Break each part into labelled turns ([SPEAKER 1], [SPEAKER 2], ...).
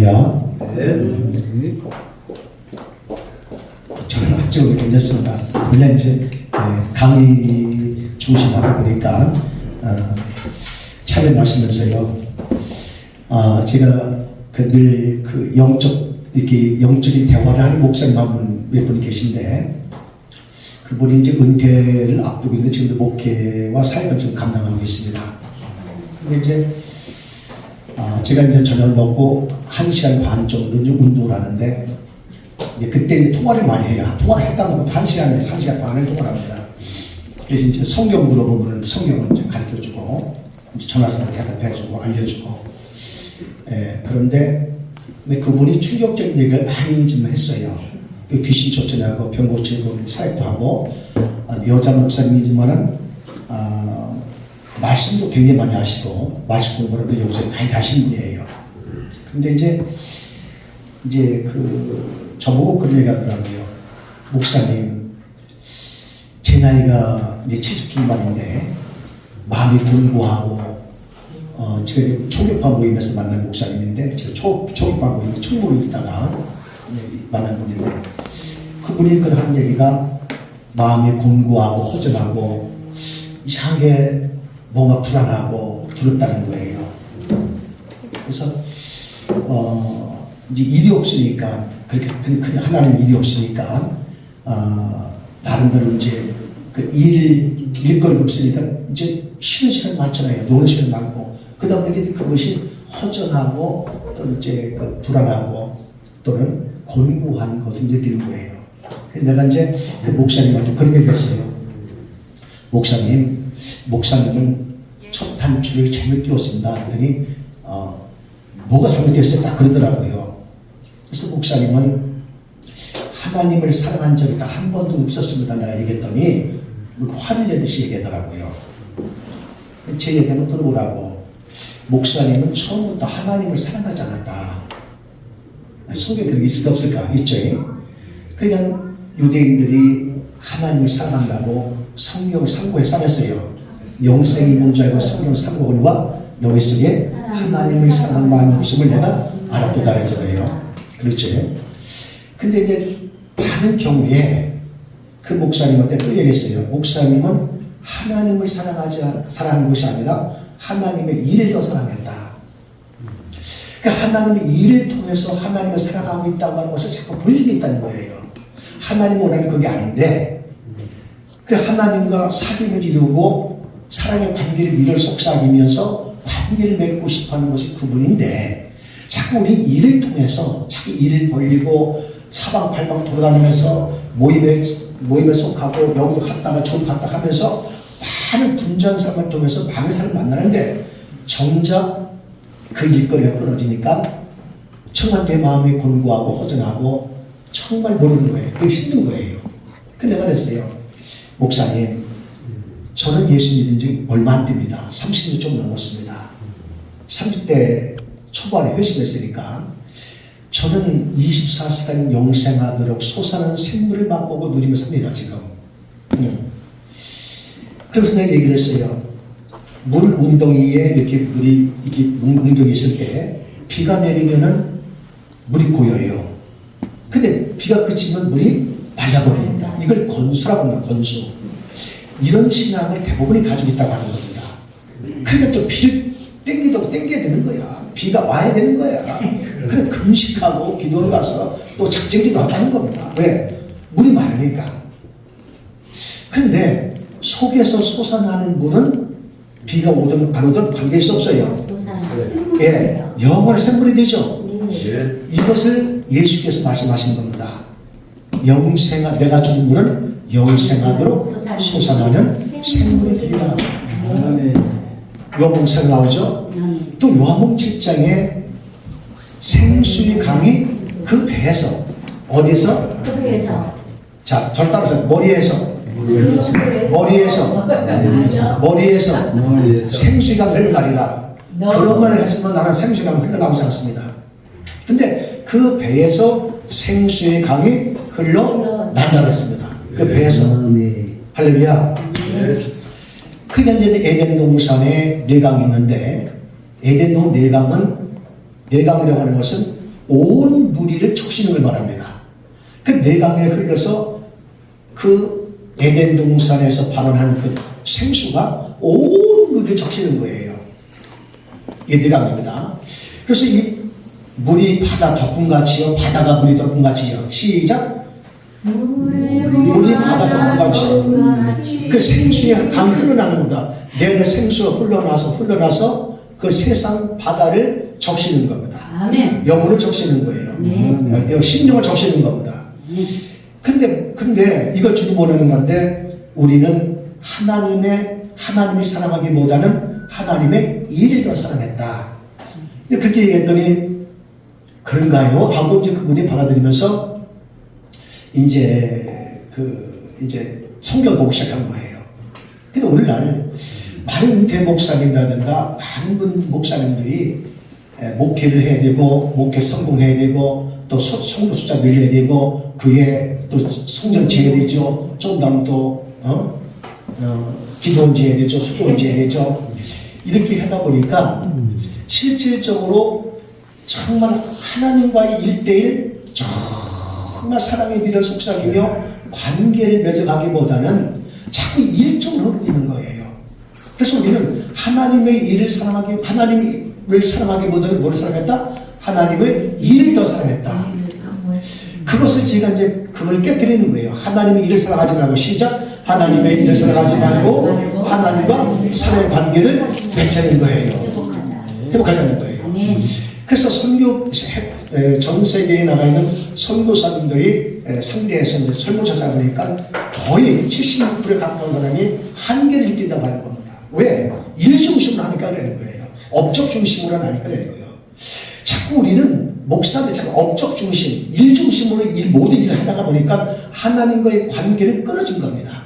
[SPEAKER 1] 할렐루야. 저는 아직은 괜찮습니다. 원래 이제 강의 중심하다 보니까 촬영하시면서요. 제가 늘 그 영적인 대화를 하는 목사님 한 분 몇 분 계신데, 그분이 이제 은퇴를 앞두고 있는데 지금도 목회와 사역을 좀 감당하고 있습니다. 근데 이제 제가 이제 저녁을 먹고 1시간 반 정도 이제 운동을 하는데, 이제 그때 이제 통화를 많이 해요. 통화를 했다면 1시간에서 1시간 반을 통화를 합니다. 그래서 이제 성경 물어보면 성경을 이제 가르쳐주고, 이제 전화선을 대답해주고, 알려주고. 그런데 그분이 충격적인 얘기를 많이 좀 했어요. 귀신 쫓아내고 병 고치고 사역도 하고, 여자 목사님이지만은 말씀도 굉장히 많이 하시고, 말씀 공부도 여기서 많이 하신 분이에요. 근데 이제 저보고 그런 얘기 하더라고요. 목사님, 제 나이가 이제 70 중반인데, 마음이 공고하고, 제가 이제 초격파 모임에서 만난 목사님인데, 제가 초격파 모임 총무로 있다가 만난 분인데, 그분이 하는 얘기가 마음이 공고하고 허전하고 이상하게 뭔가 불안하고 두렵다는 거예요. 그래서 이제 일이 없으니까, 그렇게 그냥 하나님 일이 없으니까 나름대로 이제 그 일거리가 없으니까 이제 쉬는 시간 많잖아요. 노는 시간 많고, 그러다 보니까 그것이 허전하고 또 이제 불안하고 또는 곤고한 것을 느끼는 거예요. 내가 이제 그 목사님한테 그렇게 됐어요. 목사님은 첫 단추를 잘못 끼웠습니다. 그랬더니 뭐가 잘못됐어요? 딱 그러더라고요. 그래서 목사님은 하나님을 사랑한 적이 딱 한 번도 없었습니다. 내가 얘기했더니 화를 내듯이 얘기하더라고요. 제 얘기는 들어보라고. 목사님은 처음부터 하나님을 사랑하지 않았다. 속에 그런 게 있을까 없을까? 있죠. 그러니까 유대인들이 하나님을 사랑한다고 성경 3부에 써냈어요. 영생이 있는 줄 알고 성경 3부가 너희 속에 하나님을 사랑하는 마음이 없음을 내가 알았도다 했잖아요. 그렇죠. 근데 이제 많은 경우에 그 목사님한테 또 얘기했어요. 목사님은 하나님을 사랑하는 것이 아니라 하나님의 일을 더 사랑했다. 그러니까 하나님의 일을 통해서 하나님을 사랑하고 있다고 하는 것을 자꾸 보여주고 있다는 거예요. 하나님이 원하는 그게 아닌데, 하나님과 사귐을 이루고 사랑의 관계를 미를 속삭이면서 관계를 맺고 싶어하는 것이 그분인데, 자꾸 우리 일을 통해서 자기 일을 벌리고 사방팔방 돌아다니면서 모임에 속하고 여기도 갔다가 저기 갔다 하면서 많은 분주한 사람을 통해서 많은 사람을 만나는데, 정작 그 일거리가 끊어지니까 정말 내 마음이 곤고하고 허전하고 정말 모르는 거예요. 그게 힘든 거예요. 근데 내가 그랬어요. 목사님, 저는 예수 믿은 지 얼마 안 됩니다. 30년 좀 넘었습니다. 30대 초반에 회심했으니까 저는 24시간 영생하도록 솟아나는 생물을 맛보고 누리며 삽니다, 지금. 그래서 내가 얘기를 했어요. 물 웅덩이에 이렇게 물이, 이게 웅덩이 있을 때 비가 내리면은 물이 고여요. 근데 비가 그치면 물이 말라버립니다. 이걸 건수라고 합니다, 건수. 이런 신앙을 대부분이 가지고 있다고 하는 겁니다. 그러니까 또 비를 땡겨야 되는 거야. 비가 와야 되는 거야. 그래서 금식하고 기도를 가서 또 작정기도 하는 겁니다. 왜? 물이 많으니까. 그런데 속에서 솟아나는 물은 비가 오든 안 오든 관계일 수 없어요. 예, 영원한 생물이 되죠. 이것을 예수께서 말씀하신 겁니다. 내가 준 물은 영생하도록 솟아나는 생물이 되리라. 요한복음 나오죠. 또 요한복음 7장에 생수의 강이 그 배에서, 어디서?
[SPEAKER 2] 그 배에서.
[SPEAKER 1] 자, 절 따라서 머리에서 생수가 흘러나리라. 그런 말을 했으면 나는 생수가 흘러나오지 않습니다. 근데 그 배에서 생수의 강이 흘러난다고 했습니다. 그 배에서. 할렐루야. 그러니까 이제 에덴 동산에 4강이 있는데, 에덴 동산 4강이라고 하는 것은 온 무리를 적시는 걸 말합니다. 그 내강에 흘러서 그 에덴 동산에서 발원한 그 생수가 온 무리를 적시는 거예요. 이게 내강입니다. 그래서 이 물이 바다 덮음같이요, 바다가 물이 덮음같이요. 시작. 물이 바다 덮음같이. 그 생수의 강이 흘러나는 겁니다. 내 생수가 흘러나서 그 세상 바다를 적시는 겁니다.
[SPEAKER 2] 아멘.
[SPEAKER 1] 영혼을 적시는 거예요. 심령을 적시는 겁니다. 근데 이걸 주도 모르는 건데 우리는 하나님이 사랑하기보다는 하나님의 일을 더 사랑했다. 그렇게 얘기했더니 그런가요? 하고 이제 그분이 받아들이면서 이제 성경 보기 시작한 거예요. 근데 오늘날 많은 은퇴 목사님이라든가 많은 목사님들이 목회를 해야 되고 목회 성공해야 되고 또 성도 숫자 늘려야 되고 그에 또 성전 지어야 되죠. 좀 다음 또 기도원 지어야 되죠. 수도원 지어야 되죠. 이렇게 하다 보니까 실질적으로 정말 하나님과의 1대1 정말 사랑의 미를 속삭이며 관계를 맺어가기보다는 자꾸 일종으로 흐르고 있는 거예요. 그래서 우리는 하나님의 일을 하나님을 사랑하기보다는 뭐를 사랑했다? 하나님의 일을 더 사랑했다. 그것을 제가 이제 그걸 깨뜨리는 거예요. 하나님의 일을 사랑하지 말고 시작. 하나님의 일을 사랑하지 말고 하나님과 사랑의 관계를 맺자는 거예요. 회복하자는 거예요. 그래서 전 세계에 나가 있는 선교사님들이 상대에서 이제 설문조사 보니까 거의 70%에 가까운 사람이 한계를 느낀다고 하는 겁니다. 왜? 일 중심으로 하니까 그러는 거예요. 업적 중심으로 하니까 그러는 거예요. 자꾸 우리는 목사들 자꾸 업적 중심, 일 중심으로 모든 일을 하다가 보니까 하나님과의 관계는 끊어진 겁니다.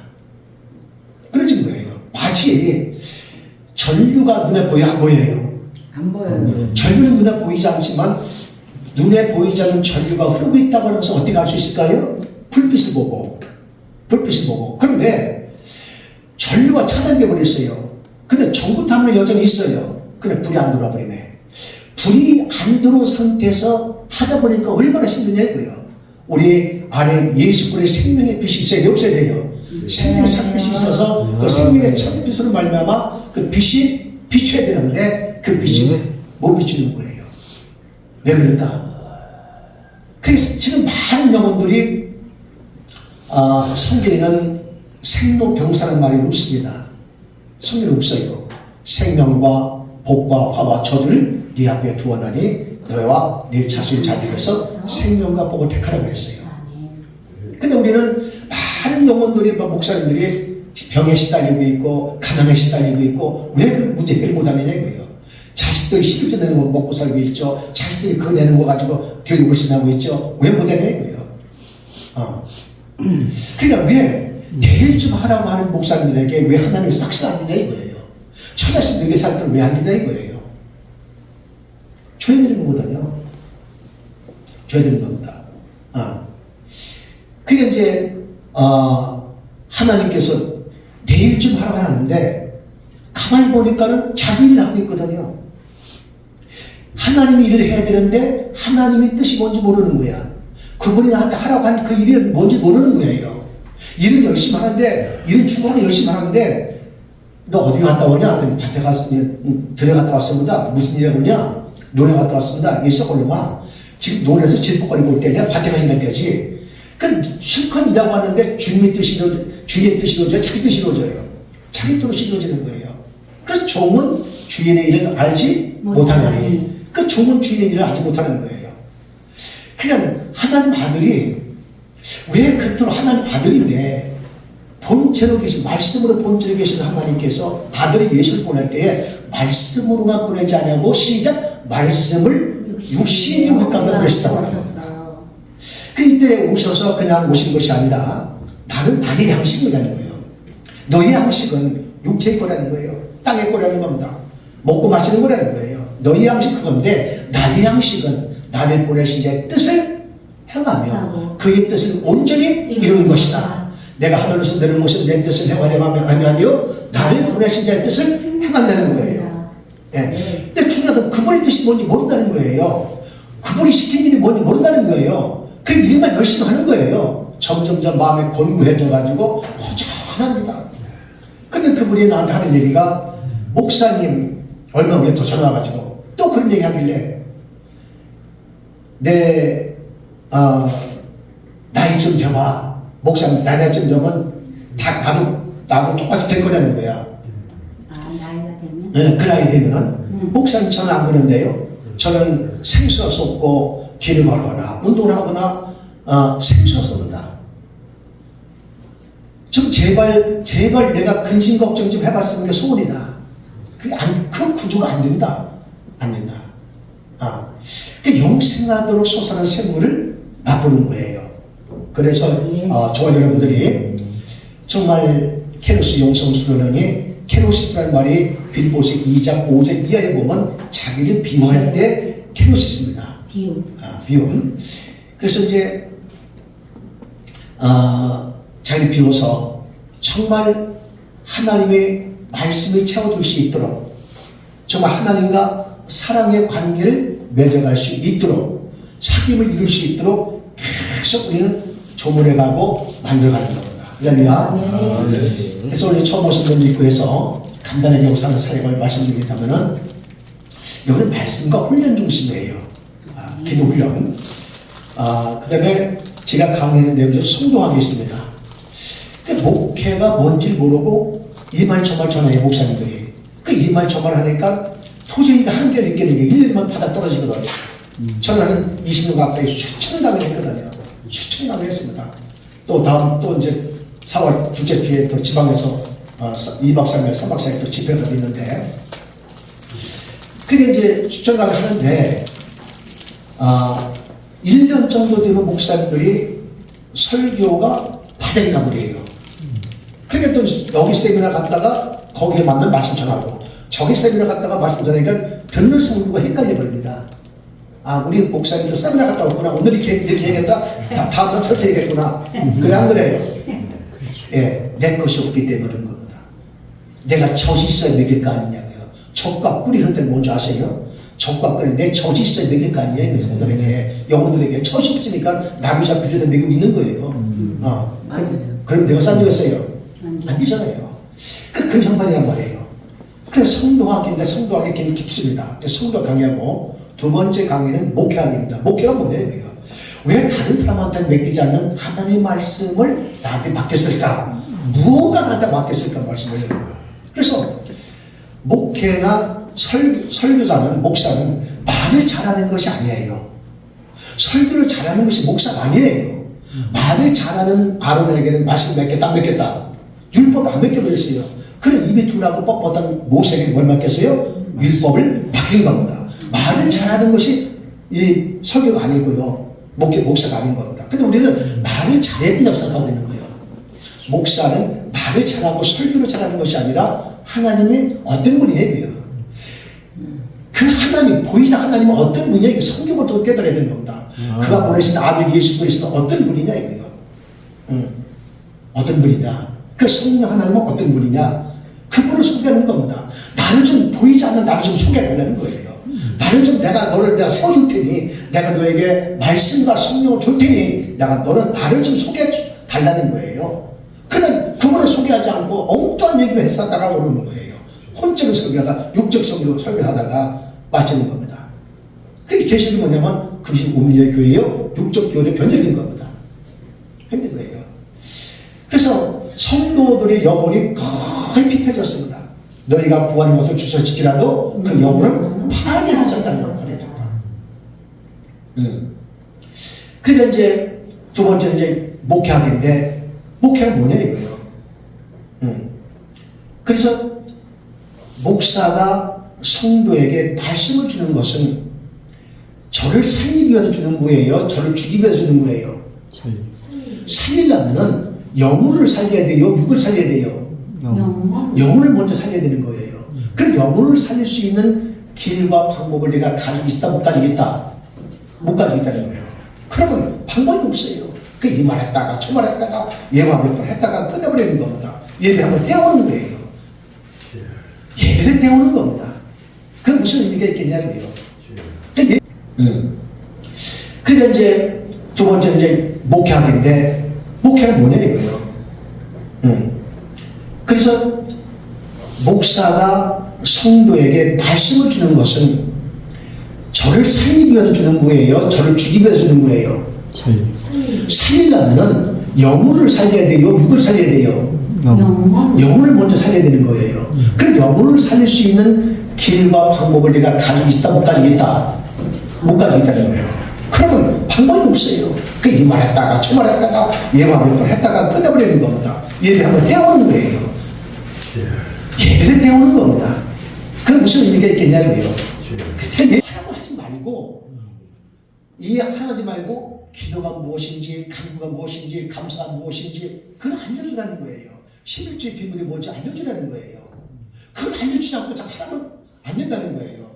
[SPEAKER 1] 끊어진 거예요. 마치 전류가 눈에 보여요?
[SPEAKER 2] 안 보여요.
[SPEAKER 1] 전류는 눈에 보이지 않지만 눈에 보이지 않는 전류가 흐르고 있다고 하는 것을 어떻게 알 수 있을까요? 불빛을 보고. 그런데 전류가 차단되어 버렸어요. 근데 전구탄은 여전히 있어요. 근데 불이 안 들어와 버리네. 불이 안 들어온 상태에서 하다 보니까 얼마나 힘드냐 이거예요. 우리 안에 예수 그리스도의 생명의 빛이 있어야 돼, 없어야 돼요. 생명의 참빛이 있어서 그 생명의 참빛으로 말미암아 그 빛이 비춰야 되는데 그 빛이 못 비추는 거예요. 왜 그럴까? 그래서 지금 많은 영혼들이 성경에는 생로병사라는 말이 없습니다. 성경에 없어요. 생명과 복과 화와 저주를 네 앞에 두었나니 너와 네 자손의 자들에서 생명과 복을 택하라고 했어요. 근데 우리는 많은 영혼들이 목사님들이 병에 시달리고 있고 가난에 시달리고 있고 왜 그 문제 해결 못하느냐 이거예요. 자식들이 시집도 내는 거 먹고 살고 있죠. 자식들이 그거 내는 거 가지고 교육을 신하고 있죠. 왜 못하냐 이거예요. 그러니까 왜 내일 좀 하라고 하는 목사님들에게 왜 하나님이 싹싹 안 되냐 이거예요. 처자식들에게 살 때는 왜 안 되냐 이거예요. 줘야 되는 거거든요. 줘야 되는 겁니다. 그게 이제 하나님께서 내일 좀 하라고 하는데 가만히 보니까는 자기 일을 하고 있거든요. 하나님이 일을 해야 되는데 하나님의 뜻이 뭔지 모르는 거야. 그분이 나한테 하라고 한 그 일이 뭔지 모르는 거예요. 일은 열심히 하는데 일은 죽어도 열심히 하는데 너 어디 갔다 오냐? 밭에 들어갔다 왔습니다. 무슨 일 하고냐? 논에 갔다 왔습니다. 있어 걸로만 지금 논에서 질퍽거리고 올 때냐? 밭에 가시는 때지. 그 실컷 일하고 하는데 주님의 뜻이 이루어져요? 자기 뜻이 이루어져요? 자기 뜻이 이루어지는 거예요. 그래서 종은 주인의 일을 알지 못하느니 그 종은 주인의 일을 알지 못하는 거예요. 그냥 하나님 아들이 왜 그토록 하나님 아들인데 본체로 계신 말씀으로 본체로 계신 하나님께서 아들이 예수를 보낼 때에 말씀으로만 보내지 않냐고 시작 말씀을 육신이 우리 가운데 보내시다고 하는 겁니다. 그때 오셔서 그냥 오신 것이 아니라 나는 나의 양식이라는 거예요. 너의 양식은 육체의 거라는 거예요. 땅의 거라는 겁니다. 먹고 마시는 거라는 거예요. 너의 양식 그건데 나의 양식은 나를 보내신 자의 뜻을 행하며 그의 뜻을 온전히 이루는 것이다. 내가 하늘에서 내려온 것은 내 뜻을 행하려면 아니요 나를 보내신 자의 뜻을 행한다는 거예요. 네. 근데 중요한 건 그분의 뜻이 뭔지 모른다는 거예요. 그분이 시킨 일이 뭔지 모른다는 거예요. 그 일만 열심히 하는 거예요. 점점점 마음이 곤고해져가지고 허전합니다. 근데 그분이 나한테 하는 얘기가, 목사님, 얼마 후에 또 전화 와가지고 또 그런 얘기 하길래, 나이 좀 줘봐. 목사님, 나이 좀 줘면 다 나도 똑같이 될 거라는 거야.
[SPEAKER 2] 나이가 되면?
[SPEAKER 1] 네, 그 나이 되면은. 목사님, 저는 안 그런데요. 저는 생수가 쏟고 길을 걸거나 운동을 하거나 생수가 쏟는다. 좀 제발 내가 근심 걱정 좀 해봤으면 소원이다. 그 구조가 안 된다. 안 된다. 그 영생하도록 솟아난 샘물을 맛보는 거예요. 그래서 저와 여러분들이 정말 케노시 영성수련원이, 케노시스라는 말이 빌보식 2장 5절 이하에 보면 자기를 비유할 때 케노시스입니다. 비움. 그래서 이제 자기를 비워서 정말 하나님의 말씀을 채워줄 수 있도록, 정말 하나님과 사랑의 관계를 맺어갈 수 있도록, 사귐을 이룰 수 있도록 계속 우리는 조물해가고 만들어가는 겁니다. 할렐루야. 그래서 오늘 처음 오신 분들 있고 해서 간단하게 영상의 사역을 말씀드리자면은, 여기는 말씀과 훈련 중심이에요. 기도 훈련. 그 다음에 제가 강의하는 내용 중에서 성도학이 있습니다. 목회가 뭔지 모르고 이 말 저 말 전해요, 목사님들이. 이 말 저 말 하니까 도저히 한계를 느끼는 게 1년만 바닥 떨어지거든요. 저는 한 20년 가까이 수천 강을 했거든요. 수천 강을 했습니다. 또 이제 4월 둘째 주에 또 지방에서 2박 3일, 3박 4일 또 집회가 있는데, 그게 이제 수천 강을 하는데, 1년 정도 되면 목사님들이 설교가 바닥이 나버려요. 그러니까 또 여기 세미나 갔다가 거기에 맞는 말씀 전하고, 저기 세미나 갔다가 말씀 전하니까 듣는 성도가 헷갈려 버립니다. 우리 목사님도 세미나 갔다 왔구나. 오늘 이렇게 얘기했다. 다음날 저렇게 얘기했구나. 그래, 안 그래요? 예, 내 것이 없기 때문에 그런 겁니다. 내가 젖이 있어야 먹일 거 아니냐고요. 젖과 꿀이 흐를 때 뭔지 아세요? 젖과 꿀이 내 젖이 있어야 먹일 거 아니냐, 그 성도들에게, 영혼들에게. 젖이 없으니까 나비자 비주도 먹이고 있는 거예요. 그럼 내가 싼 되겠어요? 안 되잖아요. 그 형편이란 말이에요. 그래서 성도학인데 성도학이 굉장히 깊습니다. 성도 강의하고, 두 번째 강의는 목회학입니다. 목회가 뭐예요? 왜 다른 사람한테 맡기지 않는 하나님의 말씀을 나한테 맡겼을까? 무엇가 나한테 맡겼을까? 말씀을 해요. 그래서 목회나 설교자는, 목사는 말을 잘하는 것이 아니에요. 설교를 잘하는 것이 목사가 아니에요. 말을 잘하는 아론에게는 말씀 맺겠다, 안 맺겠다. 율법을 안 맡겨버렸어요. 그래, 입이 둔하고 뻣뻣한 모세에게 뭘 맡겼어요? 율법을 맡긴 겁니다. 말을 잘하는 것이 이 설교가 아니고요. 목사가 아닌 겁니다. 근데 우리는 말을 잘해야 된다고 생각하고 있는 거예요. 목사는 말을 잘하고 설교를 잘하는 것이 아니라 하나님의 어떤 분이에요. 그 하나님, 보이자 하나님은 어떤 분이냐, 이거 성경을 또 깨달아야 되는 겁니다. 그가 보내신 아들 예수 그리스도 어떤 분이냐, 이거요. 어떤 분이냐. 그 성령 하나님은 어떤 분이냐. 그분을 소개하는 겁니다. 나를 좀 보이지 않는 나를 좀 소개해달라는 거예요. 나를 좀 너를 내가 세워줄 테니, 내가 너에게 말씀과 성령을 줄 테니, 너는 나를 좀 소개해 달라는 거예요. 그는 그분을 소개하지 않고 엉뚱한 얘기만 했었다가 오르는 거예요. 혼적인 설교하다가, 육적 설교하다가 빠지는 겁니다. 그게 계시는 뭐냐면, 그것이 음료의 교회요, 육적 교회로 변질된 겁니다. 힘든 거예요. 그래서 성도들의 영혼이 거의 피폐해졌습니다. 너희가 구하는 것을 주서 지키라도 그 영혼은 파괴해졌다는 걸 파괴해졌다. 그러니까 이제 두 번째는 이제 목회학인데, 목회는 뭐냐 이거예요. 그래서 목사가 성도에게 말씀을 주는 것은 저를 살리기 위해서 주는 거예요? 저를 죽이기 위해서 주는 거예요? 살리려면은 영혼을 살려야 돼요? 육을 살려야 돼요? 영혼을 먼저 살려야 되는 거예요. 그 영혼을 살릴 수 있는 길과 방법을 내가 가지고 있다, 못 가지고 있다? 못 가지고 있다는 거예요. 그러면 방법이 없어요. 이 말 했다가, 저 말 했다가, 예화 몇 번 했다가 끝내버리는 겁니다. 예배 한번 떼어오는 거예요. 예배를 떼어오는 겁니다. 그게 무슨 의미가 있겠냐고요. 그러니까 이제 두 번째는 이제 목회학인데, 목회는 뭐냐 이거예요. 그래서 목사가 성도에게 말씀을 주는 것은 저를 살리기 위해서 주는 거예요? 저를 죽이기 위해서 주는 거예요? 살리려면 영혼을 살려야 돼요? 육을 살려야 돼요? 영혼을 먼저 살려야 되는 거예요. 그 영혼을 살릴 수 있는 길과 방법을 내가 가지고 있다, 못 가지고 있다? 못 가지고 있다는 거예요. 그러면 방법이 없어요. 그 이 말했다가 저 말했다가 얘만 몇 번 했다가 끝내버리는 겁니다. 예배 한번 떼어오는 거예요. 예배를 떼어오는 겁니다. 그게 무슨 의미가 있겠냐고요. 하라고 하지 말고, 이해하지 말고 기도가 무엇인지, 간구가 무엇인지, 감사가 무엇인지 그걸 알려주라는 거예요. 11주의 비밀이 뭔지 알려주라는 거예요. 그걸 알려주지 않고 자꾸 하라면 안 된다는 거예요.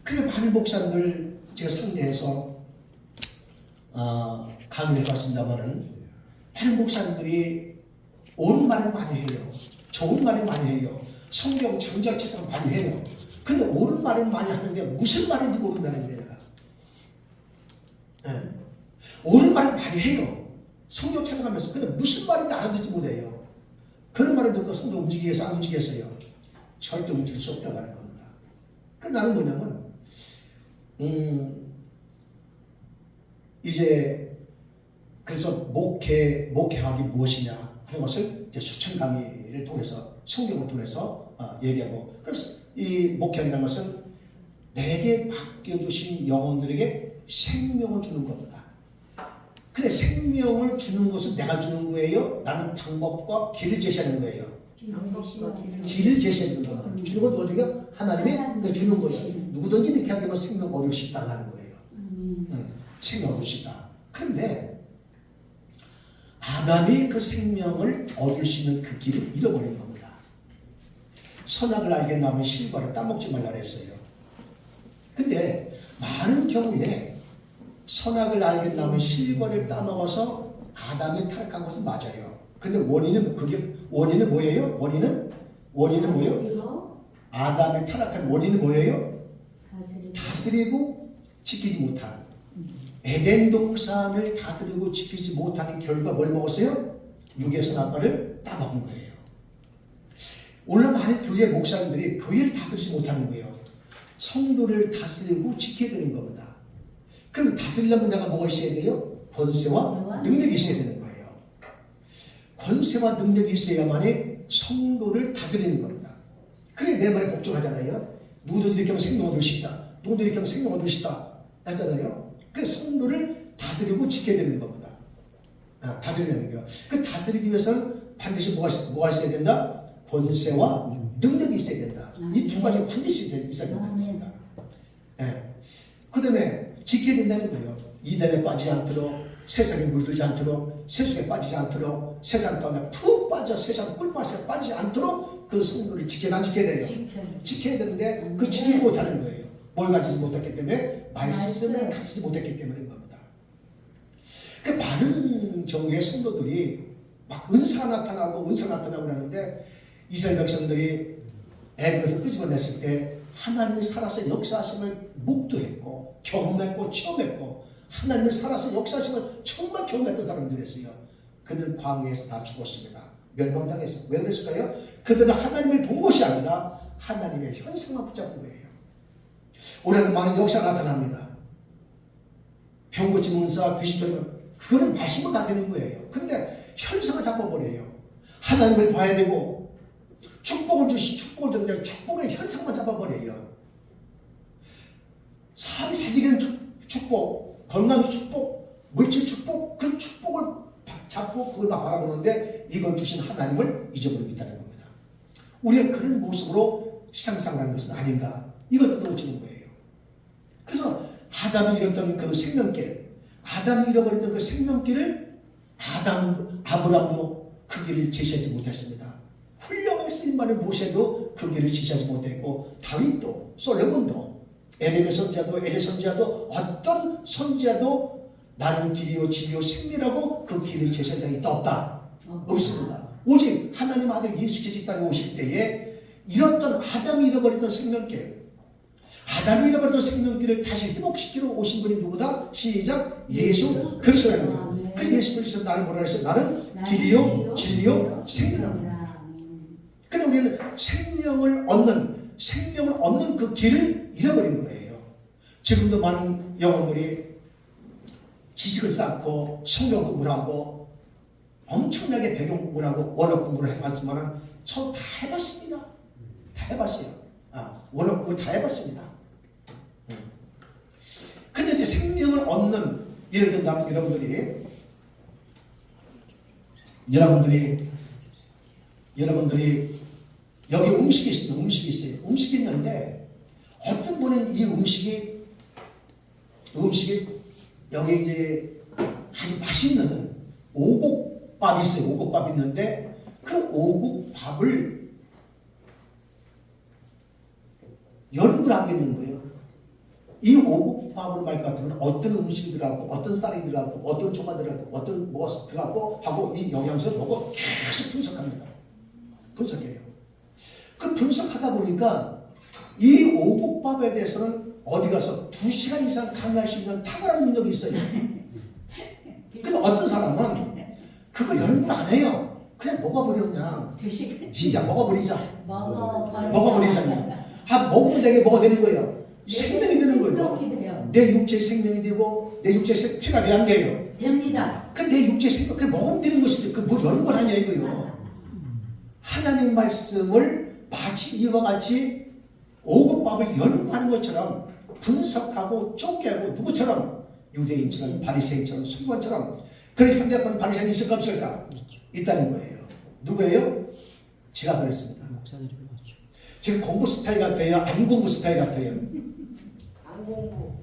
[SPEAKER 1] 그러니까 많은 목사님들 제가 상대해서 강의를 해봤습니다만은 많은 목사님들이 옳은 말을 많이 해요. 좋은 말을 많이 해요. 성경 장작 책을 많이 해요. 근데 옳은 말을 많이 하는데 무슨 말인지 모른다는 거예요. 옳은 말을 많이 해요. 성경 찾아가면서. 근데 무슨 말인지 알아듣지 못해요. 그런 말을 듣고 성도 움직이겠어? 안 움직이겠어요? 절대 움직일 수 없다고 하는 겁니다. 그래서 나는 뭐냐면 이제 그래서 목회학이 무엇이냐 하는 것을 이제 수천 강의를 통해서 성경을 통해서 얘기하고, 그래서 이 목회학이라는 것은 내게 맡겨주신 영혼들에게 생명을 주는 겁니다. 근데 생명을 주는 것은 내가 주는 거예요? 나는 방법과 길을 제시하는 거예요. 길을 제시하는 겁니다. 주는 건 어디가? 하나님이 주는 거예요. 누구든지 이렇게 하게 되면 생명 얻을 수 있다고 하는 거예요. 생명 얻을 수 있다. 그런데 아담이 그 생명을 얻을 수 있는 그 길을 잃어버린 겁니다. 선악을 알겠나면 실과를 따먹지 말라 그랬어요. 근데 많은 경우에 선악을 알겠나면 실과를 따먹어서 아담이 타락한 것은 맞아요. 근데 원인은 뭐예요? 원인은 뭐예요? 아담이 타락한 원인은 뭐예요? 다스리고 지키지 못한, 에덴 동산을 다스리고 지키지 못하는 결과 뭘 먹었어요? 육의 선악과를 따먹은 거예요. 오늘 많은 교회 목사님들이 교회를 다스리지 못하는 거예요. 성도를 다스리고 지켜야 되는 겁니다. 그럼 다스리려면 내가 뭐가 있어야 돼요? 권세와 능력이 있어야 되는 거예요. 권세와 능력이 있어야만이 성도를 다스리는 겁니다. 그래 내 말에 복종하잖아요. 누구도 이렇게 하면 생명 얻을 수 있다. 누구도 이렇게 하면 생명 얻을 수 있다. 하잖아요. 그래서 성도를 다스리고 지켜야 되는 겁니다. 다스리는 거예요. 그 다스리기 위해서는 반드시 뭐가 있어야 된다? 권세와 능력이 있어야 된다. 이 두 가지가 반드시 있어야 된다. 그 다음에 지켜야 된다는 거예요. 이단에 빠지지 않도록, 세상에 물들지 않도록, 세속에 빠지지 않도록, 세상 가운데 푹 빠져 세상 꿀맛에 빠지지 않도록 그 성도를 지켜야 돼요. 지켜야 되는데 그 지키지 못하는 거예요. 뭘 가지지 못했기 때문에? 말씀을 가지지 못했기 때문인 겁니다. 그 많은 경우에 성도들이 막 은사가 나타나고 하는데 이스라엘 백성들이 애굽에서 끄집어냈을 때 하나님이 살아서 역사하심을 목도했고 경험했고 체험했고, 하나님이 살아서 역사하심을 정말 경험했던 사람들이었어요. 그들은 광야에서 다 죽었습니다. 멸망당했어요. 왜 그랬을까요? 그들은 하나님을 본 것이 아니라 하나님의 현상만 붙잡은 거예요. 오늘도 많은 역사가 나타납니다. 병 고침 은사, 귀신 쫓는 그거는 말씀으로 다 되는 거예요. 근데 현상을 잡아버려요. 하나님을 봐야 되고 축복을 주는데 축복의 현상만 잡아버려요. 사람이 살리는 축복, 건강의 축복, 물질 축복, 그 축복을 잡고 그걸 다 바라보는데 이걸 주신 하나님을 잊어버리고 있다는 겁니다. 우리가 그런 모습으로 신앙생활하는 것은 아닌가, 이걸 뜯어고치는 거예요. 그래서 아담이 잃었던 그 생명길, 아담이 잃어버렸던 그 생명길을 아브라함도 그 길을 제시하지 못했습니다. 훌륭한 쓰임받은 모세도 그 길을 지시하지 못했고, 다윗도, 솔로몬도, 에레미 선지자도 어떤 선지자도 나는 길이요 진리요 생명이라고 그 길을 제시한 적이 없다. 없습니다. 오직 하나님 아들 예수 그리스도 이 땅에 오실 때에 잃었던 아담이 잃어버렸던 생명길, 아담이 잃어버렸던 생명길을 다시 회복시키러 오신 분이 누구다? 시작! 예수 그리스도라는 거예요. 그 예수 그리스도 나는 뭐라 그랬어요? 나는 길이요 진리요 생명이다. 그런데 우리는 생명을 얻는 그 길을 잃어버린 거예요. 지금도 많은 영혼들이 지식을 쌓고 성경 공부를 하고 엄청나게 배경 공부를 하고 원어 공부를 해봤지만 저 다 해봤습니다. 다 해봤어요. 원어 공부 다 해봤습니다. 근데 이제 생명을 얻는, 예를 들면 여러분들이 여기 음식이 있습니다. 음식이 있는데 어떤 분은 이 음식이 여기 이제 아주 맛있는 오곡밥이 있어요. 오곡밥이 있는데 그 오곡밥을 연구를 하고 있는 거예요. 이 오곡밥으로 말 같으면 어떤 음식이 들어가고 어떤 쌀이 들어가고 어떤 조가 들어가고 어떤 뭐가 들어가고 하고 이 영양소를 보고 계속 분석합니다. 분석해요. 그 분석하다 보니까 이 오곡밥에 대해서는 어디 가서 2시간 이상 강의할 수 있는 탁월한 능력이 있어요. 그래서 어떤 사람은 그걸 연구 안 해요. 그냥 먹어버리냐. 진짜 먹어버리자. 먹어버리자. 먹으면 되게 뭐가 되는 거예요? 생명이 되는 거예요. 내 육체 생명이 되고 내 육체 피가 돼 안 돼요?
[SPEAKER 2] 됩니다.
[SPEAKER 1] 그 내 육체 생명 그 먹으면 되는 것인데 그 뭘 연구를 하냐 이거요. 하나님 말씀을 마치 이와 같이 오곡밥을 연구하는 것처럼 분석하고 쪼개고 누구처럼 유대인처럼 바리새인처럼 성관처럼 그런 현대권 바리새인이 있을까 없을까? 있다는 거예요. 누구예요? 제가 그랬습니다.
[SPEAKER 3] 목사들이 그렇죠.
[SPEAKER 1] 지금 공부 스타일 같아요? 안 공부 스타일 같아요?
[SPEAKER 2] 안 공부.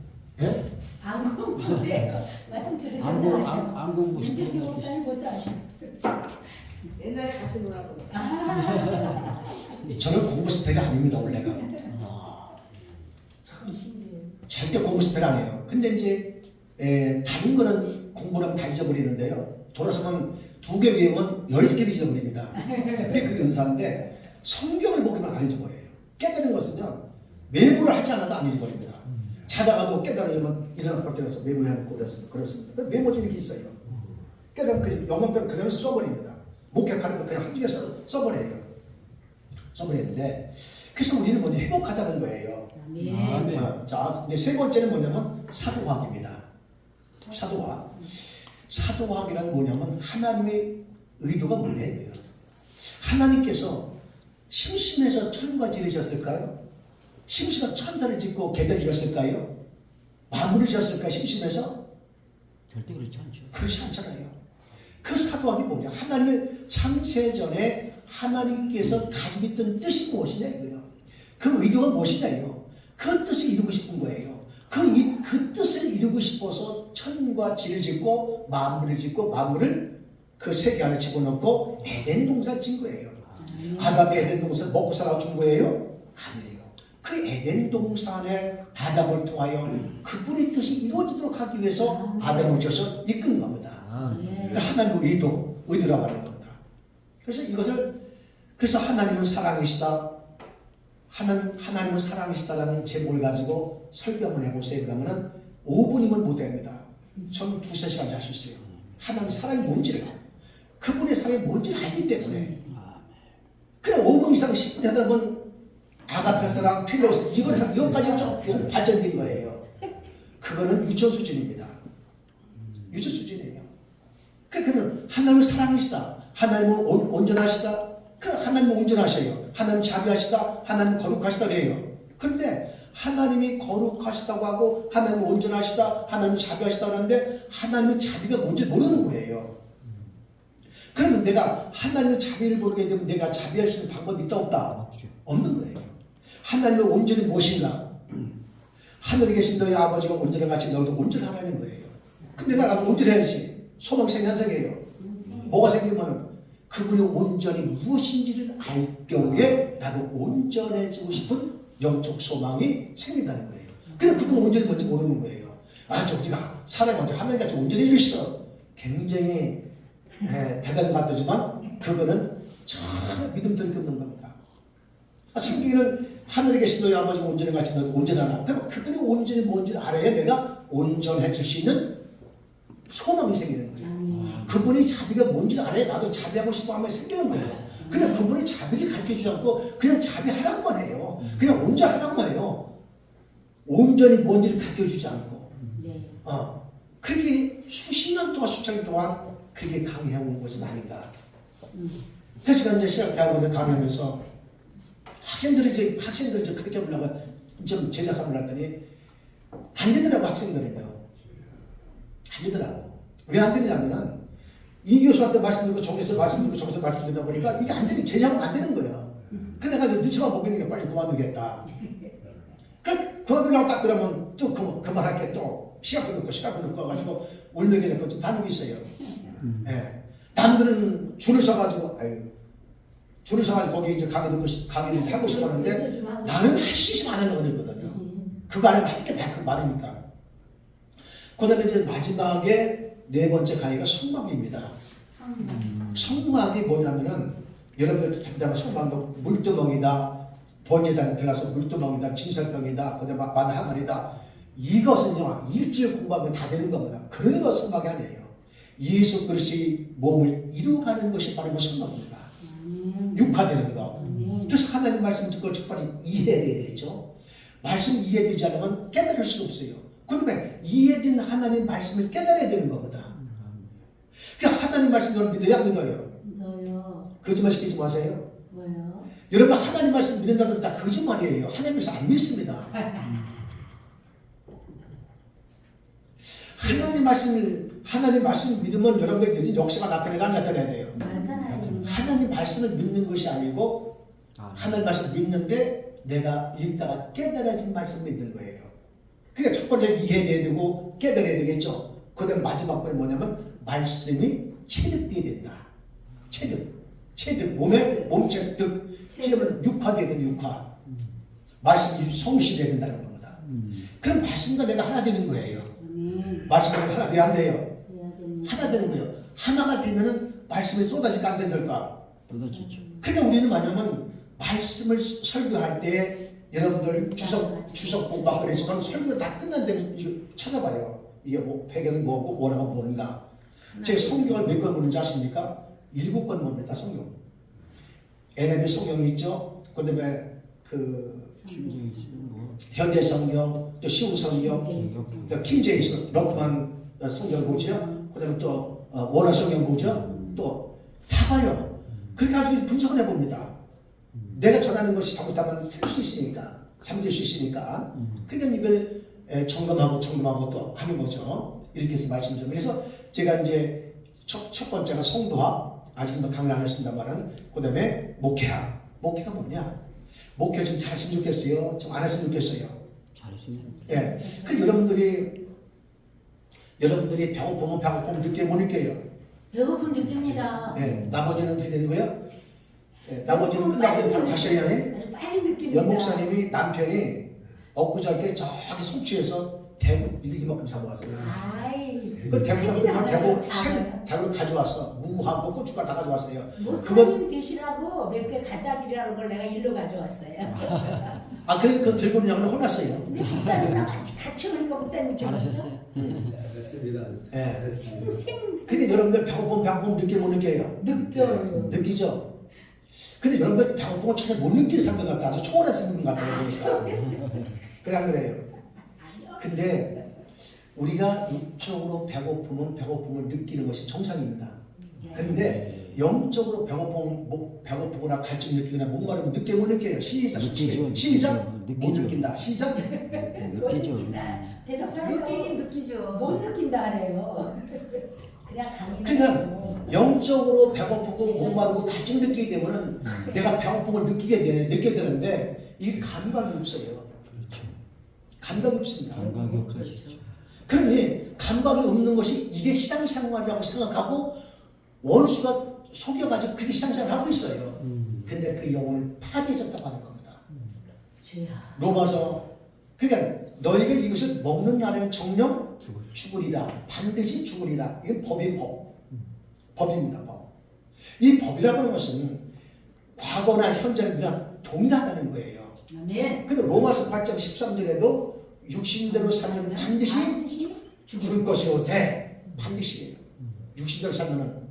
[SPEAKER 1] 예?
[SPEAKER 2] 안 공부래요. 말씀 들으셔서 아시죠?
[SPEAKER 3] 안 공부
[SPEAKER 2] 윤택기 목사님 벌써 아시죠?
[SPEAKER 4] 옛날에 같이 놀았거든.
[SPEAKER 1] 저는 공부 스타일이 아닙니다 원래가.
[SPEAKER 2] 참 신기해요.
[SPEAKER 1] 절대 공부 스타일 아니에요. 근데 이제 다른 거는 공부랑 다 잊어버리는데요. 돌아서면 2개 외우면 10개를 잊어버립니다. 그게 그 연사인데 성경을 보기만 안 잊어버려요. 깨달은 것은요. 메모를 하지 않아도 안 잊어버립니다. 자다가도 깨달으면 일어날 것 같아서 메모를 하고 그렇습니다. 메모지 이렇게 있어요. 깨달으면 그 영감대로 그대로 써버립니다. 목격하는 거 그냥 한두 개 써버려요. 써버리는데 그래서 우리는 먼저 회복하자는 거예요.
[SPEAKER 2] 아멘.
[SPEAKER 1] 자, 이제 세 번째는 뭐냐면 사도화학입니다. 사도화학. 사도화학이란 뭐냐면 하나님의 의도가 뭐예요? 하나님께서 심심해서 천과 지으셨을까요? 심심해서 천사를 짓고 개를 지었을까요? 만물을 지었을까요? 심심해서?
[SPEAKER 3] 절대 그렇지 않죠.
[SPEAKER 1] 그렇지 않잖아요. 그 사도학이 뭐냐? 하나님의 창세전에 하나님께서 가지고 있던 뜻이 무엇이냐 이거예요. 그 의도가 무엇이냐요. 그 뜻을 이루고 싶은 거예요. 그 뜻을 이루고 싶어서 천과 지를 짓고 만물을 그 세계 안에 집어넣고 에덴 동산을 진 거예요. 아담이 에덴 동산을 먹고 살아 준 거예요? 아니에요. 그 에덴 동산에 아담을 통하여 그분의 뜻이 이루어지도록 하기 위해서 아담을 지어서 이끈 겁니다. 하나님의 의도라고 하는 겁니다. 그래서 하나님은 사랑이시다. 하나님은 사랑이시다라는 제목을 가지고 설교 한번 해보세요. 그러면은 5분이면 못됩니다. 전 2-3시간 할 수 있어요. 하나님 사랑이 뭔지를 그분의 사랑이 뭔지를 알기 때문에. 그래 5분 이상 10분 하다 보면 아가페스랑 필로스 이것까지 좀 발전된 거예요. 그거는 유치원 수준입니다. 유치원 수준이에요. 그러니까 하나님은 사랑이시다. 하나님은 온전하시다. 하나님은 온전하셔요. 하나님 자비하시다. 하나님 거룩하시다 그래요. 그런데 하나님이 거룩하시다고 하고 하나님 온전하시다. 하나님 자비하시다 그러는데 하나님의 자비가 뭔지 모르는 거예요. 그러면 내가 하나님의 자비를 모르게 되면 내가 자비할 수 있는 방법이 있다 없다? 없는 거예요. 하나님의 온전이 무엇인가? 하늘에 계신 너희 아버지가 온전한 같이 너희도 온전하라는 거예요. 그럼 내가 온전해야지. 소망 생겨요. 뭐가 생기면 그분의 온전이 무엇인지를 알 경우에 나도 온전해지고 싶은 영적 소망이 생긴다는 거예요. 그래서 그분은 온전히 뭔지 모르는 거예요. 우리가 사람이 먼저 하나님같이 온전해지고 있어. 굉장히 대단한 말이지만 그거는 정말 믿음들이 끊는 겁니다. 성경에는 하늘에 계신 너희 아버지 온전히 같이 너도 온전하나. 그럼 그분이 온전히 뭔지 알아야 내가 온전해질 수 있는 소망이 생기는 거예요. 그분이 자비가 뭔지 알아야 나도 자비하고 싶어 하면 생기는 거예요. 그냥 그분이 자비를 가르쳐주지 않고 그냥 자비하라고만 해요. 그냥 온전하라고만 해요. 온전히 뭔지를 가르쳐주지 않고.
[SPEAKER 2] 네.
[SPEAKER 1] 그렇게 수십 년 동안 수천 년 동안 그렇게 강의해온 것은 아닌가. 그래서 제가 이제 신학대학원에 강의하면서 학생들이 이제 그렇게 하려고 좀 제자 삼으려 했더니 안 되더라고. 학생들은요. 안 되더라고. 왜 안 되냐면은 이 교수한테 말씀 듣고 저기서 말씀 듣고 저기서 말씀 듣다 보니까 이게 안 되는, 제자가 안 되는 거예요. 그래 내가 눈치만 보기니까 빨리 그만두겠다. 그래 그만두려고 딱 그러면 또 그만할게 또 시간도 늦고 가지고 울먹이 됐고 좀 다니고 있어요. 예. 남들은 줄을 서가지고 줄을 서가지고 거기 이제 강의를 하고 싶어 하는데 나는 할 수 있으면 안 하는 거거든요. 그거 안 하면 할 게 많으니까. 그 다음에 이제 마지막에 네 번째 강의가 성막입니다. 성막이 뭐냐면은 여러분들 잠깐 성막도 물두멍이다, 번제단 들어가서 물두멍이다, 진설병이다, 그다음에 만하늘이다. 이것은요 일주일 공부하면 다 되는 겁니다. 그런 거 성막이 아니에요. 예수 그리스도의 몸을 이루어가는 것이 바로 그 성막입니다. 육화되는 거. 그래서 하나님 말씀 듣고 첫 번째 이해해야 되죠. 말씀 이해되지 않으면 깨달을 수 없어요. 그러면 이해된 하나님 말씀을 깨달아야 되는 겁니다. 그러니까 하나님 말씀을 믿어야 안 믿어요?
[SPEAKER 2] 믿어요.
[SPEAKER 1] 거짓말 시키지 마세요.
[SPEAKER 2] 뭐요?
[SPEAKER 1] 여러분 하나님 말씀 믿는다는 다 거짓말이에요. 하나님 말씀 안 믿습니다. 하나님 말씀을 믿으면 여러분에게 역사가 나타나야 돼요. 하나님 말씀을 믿는 것이 아니고 하나님 말씀을 믿는데 내가 읽다가 깨달아진 말씀을 믿는 거예요. 그러니까 첫 번째 이해해야 되고 깨달아야 되겠죠. 그 다음 마지막 번이 뭐냐면 말씀이 체득돼야 된다. 체득. 몸체 득. 체득은 육화돼야 되는 육화. 말씀이 성실해야 된다는 겁니다. 그럼 말씀과 내가 하나 되는 거예요. 말씀과 내가 하나 돼야 안 돼요. 하나 되는 거예요. 하나가 되면은 말씀이 쏟아질까 안 될까?
[SPEAKER 3] 쏟아지죠.
[SPEAKER 1] 그러니까 우리는 뭐냐면 말씀을 설교할 때 여러분들 주석 공부하고 그래서 저는 설교 다 끝난 데는 찾아봐요. 이게 뭐 배경이 뭐고 원어가 뭔가. 제 성경을 몇 권 보는지 아십니까? 7권 봅니다. 성경. NIV 성경이 있죠. 그다음에 현대 성경, 또 시우 성경, 또 킹제임스 로크만 성경 보죠. 그다음에 또 원어 성경 보죠. 또 다 봐요. 그렇게 가지고 분석을 해봅니다. 내가 전하는 것이 잘못하면 틀릴 수 있으니까, 잠들 수 있으니까. 그러니까 이걸 점검하고 또 하는 거죠. 이렇게 해서 말씀 좀. 그래서 제가 이제 첫 번째가 성도학, 아직 뭐 강의 안 했습니다만은, 그 다음에 목회학. 목회가 뭐냐? 목회 좀 잘했으면 좋겠어요. 좀 안 했으면 좋겠어요.
[SPEAKER 3] 잘했습니다.
[SPEAKER 1] 예. 그 여러분들이 배고프면 늦게 못 느껴요.
[SPEAKER 2] 배고픔 느낍니다.
[SPEAKER 1] 예. 나머지는 어떻게 되는 거예요? 예. 나머지는 끝나고 바로 가셔야 해.
[SPEAKER 2] 아주 빨리 느낍니다.
[SPEAKER 1] 연 목사님이 남편이 엊그저께 저기 속초에서 대구 밀기만큼 사모았어요. 그 대구 가져왔어. 무하고 고춧가루 다 가져왔어요.
[SPEAKER 2] 목사님 드시라고 몇 개 갖다 드리라는 걸 내가 일로 가져왔어요.
[SPEAKER 1] 그래 그 들고 오냐고 혼났어요.
[SPEAKER 2] 근데 목사님이랑 같이 오니까 목사님이
[SPEAKER 3] 잘하셨어요.
[SPEAKER 5] 됐습니다.
[SPEAKER 1] 예.
[SPEAKER 2] 생생
[SPEAKER 1] 근데 여러분들 배고픔 늦게 못 느껴요.
[SPEAKER 2] 느껴요.
[SPEAKER 1] 느끼죠? 근데 여러분들 배고픔은 전혀 못 느끼는 사람 같아. 아주 초월해서 먹는 것 같아요. 그러니까. 그래 안 그래요? 근데 우리가 육적으로 배고픔을 느끼는 것이 정상입니다. 그런데 영적으로 배고프거나 갈증 느끼거나 목마르면 늦게 못 느껴요. 시작. 못 느낀다. 시작.
[SPEAKER 3] 느끼죠.
[SPEAKER 2] 대답하래요.
[SPEAKER 4] 느끼긴 느끼죠.
[SPEAKER 2] 못 느낀다 그래요. 그냥 강의.
[SPEAKER 1] 그러니까 영적으로 배고프고 목마르고 갈증 느끼게 되면은 내가 배고픔을 느끼게 되는데 이게 감각이 없어요.
[SPEAKER 3] 그렇죠.
[SPEAKER 1] 감각이 없습니다.
[SPEAKER 3] 감각이 없어지죠.
[SPEAKER 1] 그러니 감각이 없는 것이 이게 신앙생활이라고 생각하고 원수가 속여가지고 그게 신앙생활을 하고 있어요. 근데 그 영혼은 파괴해졌다고 하는 겁니다. 로마서 그러니까 너희가 이것을 먹는 날에는 정령 죽으리라. 반드시 죽으리라. 이건 법입니다. 법. 이 법이라고 하는 것은 과거나 현재나 그냥 동일하다는 거예요.
[SPEAKER 2] 아멘.
[SPEAKER 1] 근데 로마서 8장 13절에도 육신대로 살면 반드시 죽을 것이오 돼. 반드시. 육신대로 살면은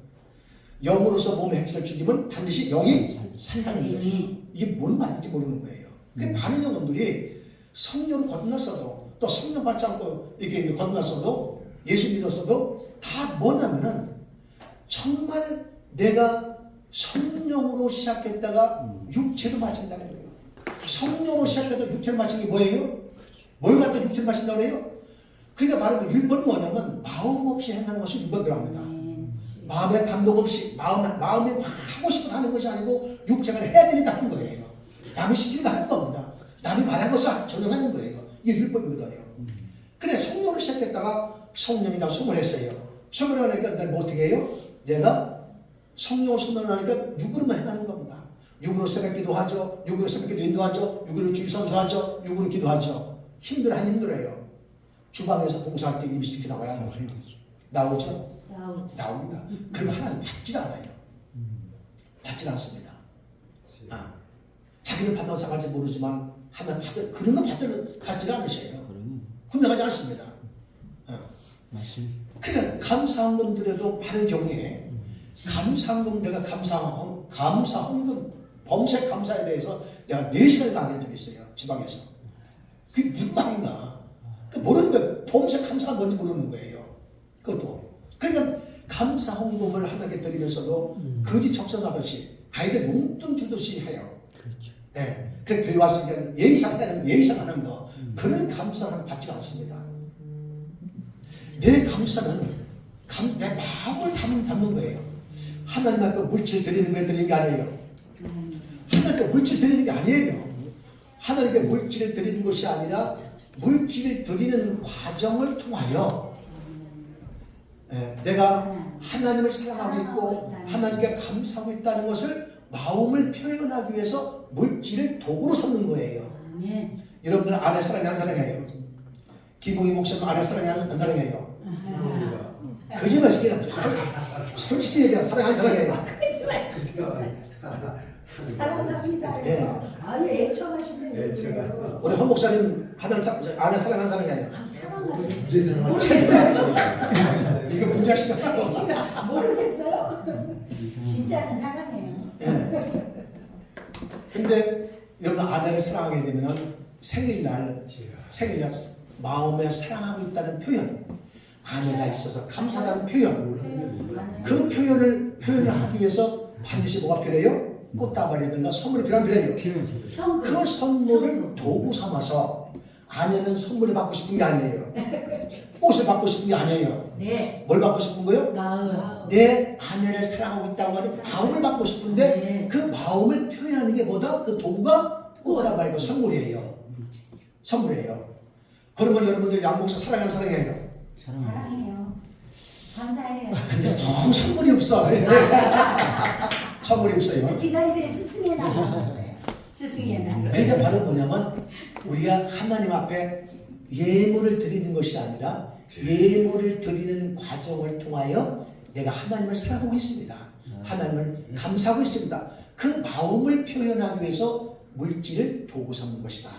[SPEAKER 1] 영으로서 몸의 행실을 죽이면 반드시 영이 산다는 거예요. 이게 뭔 말인지 모르는 거예요. 그러니까 많은 영혼들이 성령을 건넜어도 또 성령 받지 않고 이렇게 건넜어도 예수 믿었어도 다 뭐냐면은 정말 내가 성령으로 시작했다가 육체로 마친다는 거예요. 성령으로 시작했다가 육체로 마친 게 뭐예요? 뭘 갖다 육체로 마신다고 해요? 그러니까 바로 그 율법은 뭐냐면 마음 없이 행하는 것을 율법이라고 합니다. 마음의 감동 없이 마음이 하고 싶어 하는 것이 아니고 육체가 해야 되니까 하는 거예요. 남이 시키니까 하는 겁니다. 남이 말한 것을 적용하는 거예요. 이게 율법이거든요. 그래 성령으로 시작했다가 성령이가 소멸했어요. 소멸하니까 내가 뭐 어떻게 해요? 내가 성령을 소멸하니까 육으로만 행하는 겁니다. 육으로 새벽기도 하죠. 육으로 새벽기도 인도하죠. 육으로 주기선수하죠. 육으로 기도하죠. 힘들어요. 주방에서 봉사할 때 임시기 나와야 하는 거예요. 나오죠? 나옵니다. 그럼 하나님 받지 않아요. 받지 않습니다. 자기는 받는 상할지 모르지만 하나님 그런 거 받지 않으셔요. 분명하지 않습니다.
[SPEAKER 3] 맞습니다.
[SPEAKER 1] 그러니까 감사한 분들에도 바른 경우에 감사한 분 내가 감사헌금 범색 감사에 대해서 내가 4시간을 강의한 적이 있어요. 지방에서. 그게 무슨 말인가? 모르는 거예요. 범색 감사가 뭔지 모르는 거예요. 그것도. 그러니까 감사 헌금을 하나님께 드리면서도 거지 적선하듯이 아이들 용돈 주듯이 해요.
[SPEAKER 3] 그렇죠.
[SPEAKER 1] 네. 그 교회 와서 그냥 예의상 하는 거 그런 감사는 받지 않습니다. 내 감사는 내 마음을 담는 거예요. 하나님 앞에 물질 드리는 거에 드리는 게 아니에요. 하나님께 물질 드리는 게 아니에요. 하나님께 물질을 드리는 것이 아니라 물질을 드리는 과정을 통하여 내가 하나님을 사랑하고 있고 하나님께 감사하고 있다는 것을 마음을 표현하기 위해서 물질을 도구로 삼는 거예요. 여러분들 아내 사랑해 안 사랑해요? 김웅희 목사님 아내 사랑해 안 사랑해요? 거짓말 시키는 솔직히 얘기하면 사랑해 안 사랑해요?
[SPEAKER 2] 사랑합니다.
[SPEAKER 1] 예.
[SPEAKER 2] 아유 애청하시네요.
[SPEAKER 1] 우리 헌 목사님 아내 사랑해 안 사랑해요?
[SPEAKER 2] 사랑하죠. 모르겠어요.
[SPEAKER 1] 이거 문제하시다.
[SPEAKER 2] 모르겠어요. 진짜는 사랑해요.
[SPEAKER 1] 예. 근데 여러분 아내를 사랑하게 되면 생일날 마음에 사랑하고 있다는 표현, 아내가 있어서 감사하다는 표현, 그 표현을 하기 위해서 반드시 뭐가 필요해요? 꽃다발이든가 선물이 필요해요.
[SPEAKER 3] 필요하죠.
[SPEAKER 1] 그 선물을 도구 삼아서 아내는 선물을 받고 싶은 게 아니에요. 꽃을 받고 싶은 게 아니에요.
[SPEAKER 2] 네.
[SPEAKER 1] 뭘 받고 싶은 거예요?
[SPEAKER 2] 마음.
[SPEAKER 1] 내 아내를 사랑하고 있다고 하는 마음을 받고 싶은데 그 마음을 표현하는 게 뭐다? 그 도구가 꽃다발이고 선물이에요. 그러면 여러분들 양목사 사랑하는 사랑해요.
[SPEAKER 2] 사랑해요. 감사해요.
[SPEAKER 1] 근데 너무 선물이 없어. 선물이 없어요.
[SPEAKER 2] 기다리세요. 스승의 날 남았어요. 스승의 날.
[SPEAKER 1] 그게 바로 뭐냐면 우리가 하나님 앞에 예물을 드리는 것이 아니라 예물을 드리는 과정을 통하여 내가 하나님을 사랑하고 있습니다. 하나님을 감사하고 있습니다. 그 마음을 표현하기 위해서 물질을 도구 삼는 것이다.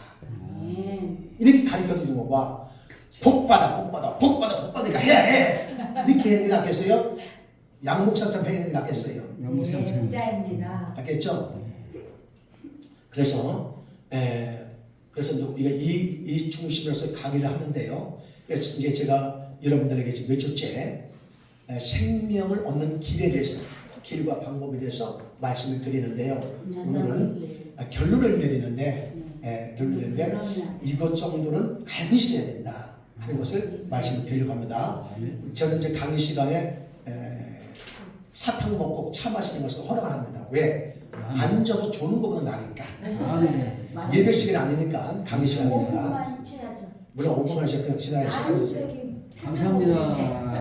[SPEAKER 1] 이렇게 가르쳐 주는 거가 복받아 그러니까 해 이렇게 하는 게 낫겠어요? 양목사처럼 해야 되는 게 낫겠어요?
[SPEAKER 3] 영무상처럼.
[SPEAKER 2] 자입니다.
[SPEAKER 1] 낫겠죠? 그래서 우리가 이 중심으로서 강의를 하는데요. 그래서 이제 제가 여러분들에게 지금 몇 주째 생명을 얻는 길에 대해서 길과 방법에 대해서 말씀을 드리는데요. 오늘은 결론을 내리는데 이것 정도는 알고 있어야 된다 하는 것을 말씀을 드리려고 합니다. 저는 이제 강의 시간에 사탕 먹고 차 마시는 것을 허락을 합니다. 왜? 앉아서 조는 것보다 나으니까. 예배 시간이 아니니까 강의 시간이니까.
[SPEAKER 2] 쳐야죠.
[SPEAKER 1] 물론 5분만 그냥 지나야 시간이 있어요.
[SPEAKER 3] 감사합니다.